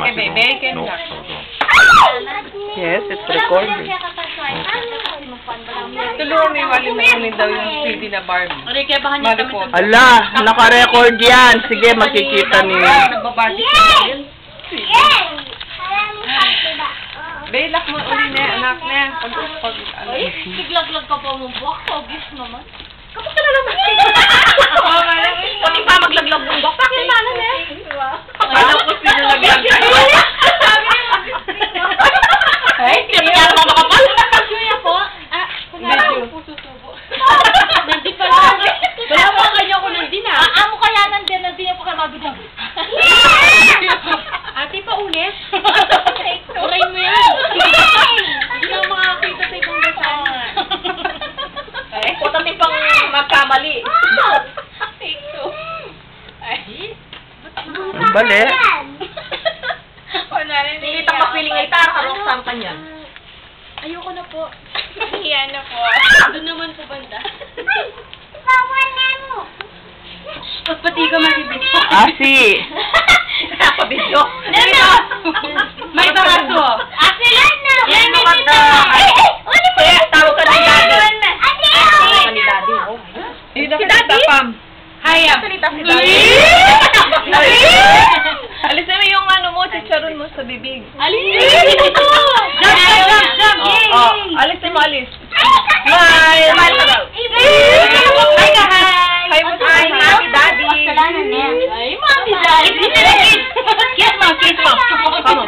Okay, baby, No. can Yes, it's recording. Tulungan mo yung wali daw yung CD na Barbie. Malipot. Ala, naka-record yan. Sige, makikita niyo. Nagbabartik na yun. Bailak mo uli na, anak na. Pag ano. Siglaglag ka pa mong buwak. Obvious naman. Kapag ka na naman. Pati pa maglaglag mong buwak. Bakit naman eh? Alam ko sino naglag. Ay, tinatara mo makapal. Kuya po. Medyo. Nandi pa lang. Wala pa kanya ko nandi na. Amo kaya nandi ako kaya mabigyan. Ate pa ulit. Uray mo yan. Hindi na makakita sa ibang basahan. Ay, putatin pang magkamali. Take two. Ay. Bali. Hindi tang mapiling ay tara karong sampan yan. Ayoko na po. Hiya na po. Doon naman po banda. Pati ka makibidyo. Asi. Nakapabidyo. May baraso. Asilan na. Yan, makata. Tawag ka na daddy. Tawag ka ni daddy. Si daddy? Hayam. Salita si daddy. Alisin mo yung ano mo, chicharon mo sa bibig. Alisin ito. Alisin mo, alis. Smile. Smile ka daw. Hi ka, hi. Hi mo sa mami, daddy. Kasalanan niya. Ay, mami, daddy. Kiss mo, kiss mo. Come on.